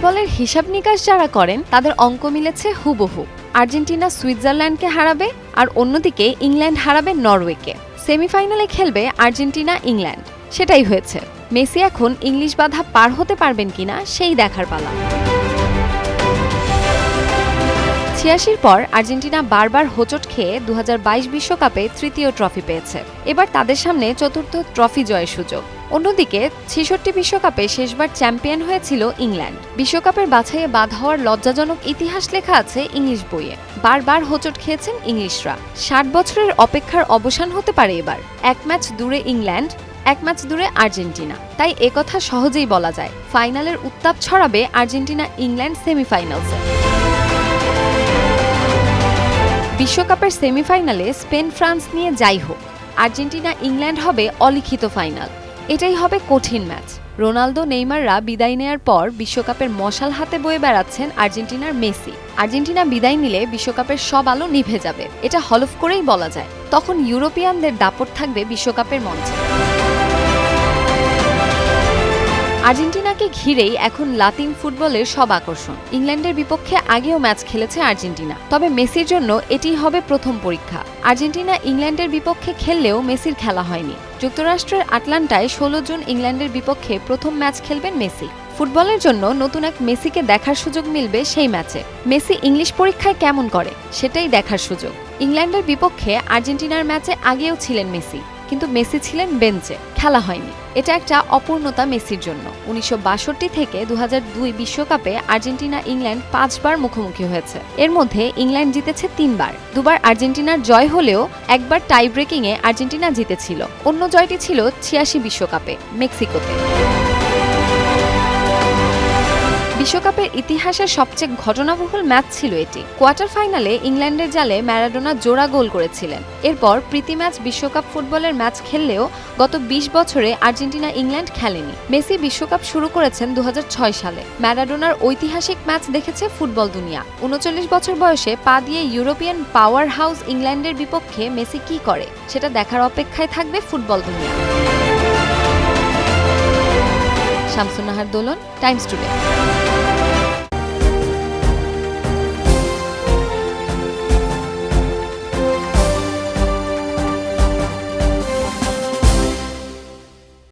ফুটবলের হিসাব নিকাশ যারা করেন তাদের অঙ্ক মিলেছে হুবহু। আর্জেন্টিনা সুইজারল্যান্ডকে হারাবে, আর অন্যদিকে ইংল্যান্ড হারাবে নরওয়েকে। সেমিফাইনালে খেলবে আর্জেন্টিনা ইংল্যান্ড। সেটাই হয়েছে। মেসি এখন ইংলিশ বাধা পার হতে পারবেন কিনা সেই দেখার পালা। ৮৬ পর আর্জেন্টিনা বারবার হোঁচট খেয়ে ২০২২ বিশ্বকাপে তৃতীয় ট্রফি পেয়েছে। এবার তাদের সামনে চতুর্থ ট্রফি জয়ের সুযোগ। অন্যদিকে ৬৬ বিশ্বকাপে শেষবার চ্যাম্পিয়ন হয়েছিল ইংল্যান্ড। বিশ্বকাপের বাছাইয়ে বাদ হওয়ার লজ্জাজনক ইতিহাস লেখা আছে ইংলিশ বইয়ে। বারবার হোঁচট খেয়েছেন ইংলিশরা। ৬০ বছরের অপেক্ষার অবসান হতে পারে এবার। এক ম্যাচ দূরে ইংল্যান্ড, এক ম্যাচ দূরে আর্জেন্টিনা। তাই একথা সহজেই বলা যায়, ফাইনালের উত্তাপ ছড়াবে আর্জেন্টিনা ইংল্যান্ড সেমিফাইনালসে। বিশ্বকাপের সেমিফাইনালে স্পেন ফ্রান্স নিয়ে যাই হোক, আর্জেন্টিনা ইংল্যান্ড হবে অলিখিত ফাইনাল। এটাই হবে কঠিন ম্যাচ। রোনালদো নেইমাররা বিদায় নেয়ার পর বিশ্বকাপের মশাল হাতে বয়ে বেড়াচ্ছেন আর্জেন্টিনার মেসি। আর্জেন্টিনা বিদায় নিলে বিশ্বকাপের সব আলো নিভে যাবে, এটা হলফ করেই বলা যায়। তখন ইউরোপিয়ানদের দাপট থাকবে বিশ্বকাপের মঞ্চে। আর্জেন্টিনাকে ঘিরেই এখন লাতিন ফুটবলের সব আকর্ষণ। ইংল্যান্ডের বিপক্ষে আগেও ম্যাচ খেলেছে আর্জেন্টিনা, তবে মেসির জন্য এটি হবে প্রথম পরীক্ষা। আর্জেন্টিনা ইংল্যান্ডের বিপক্ষে খেললেও মেসির খেলা হয়নি। যুক্তরাষ্ট্রের আটলান্টায় ১৬ জুন ইংল্যান্ডের বিপক্ষে প্রথম ম্যাচ খেলবেন মেসি। ফুটবলের জন্য নতুন এক মেসিকে দেখার সুযোগ মিলবে সেই ম্যাচে। মেসি ইংলিশ পরীক্ষায় কেমন করে সেটাই দেখার সুযোগ। ইংল্যান্ডের বিপক্ষে আর্জেন্টিনার ম্যাচে আগেও ছিলেন মেসি, কিন্তু মেসি ছিলেন বেঞ্চে, খেলা হয়নি। এটা একটা অপূর্ণতা মেসির জন্য। ১৯৬২ থেকে ২০০২ বিশ্বকাপে আর্জেন্টিনা ইংল্যান্ড ৫ বার মুখোমুখি হয়েছে। এর মধ্যে ইংল্যান্ড জিতেছে ৩ বার। দুবার আর্জেন্টিনার জয় হলেও একবার টাই ব্রেকিংয়ে আর্জেন্টিনা জিতেছিল। অন্য জয়টি ছিল ৮৬ বিশ্বকাপে মেক্সিকোতে। বিশ্বকাপের ইতিহাসের সবচেয়ে ঘটনাবহুল ম্যাচ ছিল এটি। কোয়ার্টার ফাইনালে ইংল্যান্ডের জালে ম্যারাডোনা জোড়া গোল করেছিলেন। এরপর প্রীতি ম্যাচ বিশ্বকাপ ফুটবলের ম্যাচ খেললেও গত ২০ বছরে আর্জেন্টিনা ইংল্যান্ড খেলেনি। মেসি বিশ্বকাপ শুরু করেছেন ২০০৬ সালে। ম্যারাডোনার ঐতিহাসিক ম্যাচ দেখেছে ফুটবল দুনিয়া। ৩৯ বছর বয়সে পা দিয়ে ইউরোপিয়ান পাওয়ার হাউস ইংল্যান্ডের বিপক্ষে মেসি কি করে সেটা দেখার অপেক্ষায় থাকবে ফুটবল দুনিয়া। শামসুন নাহার দোলন, টাইমস টুডে।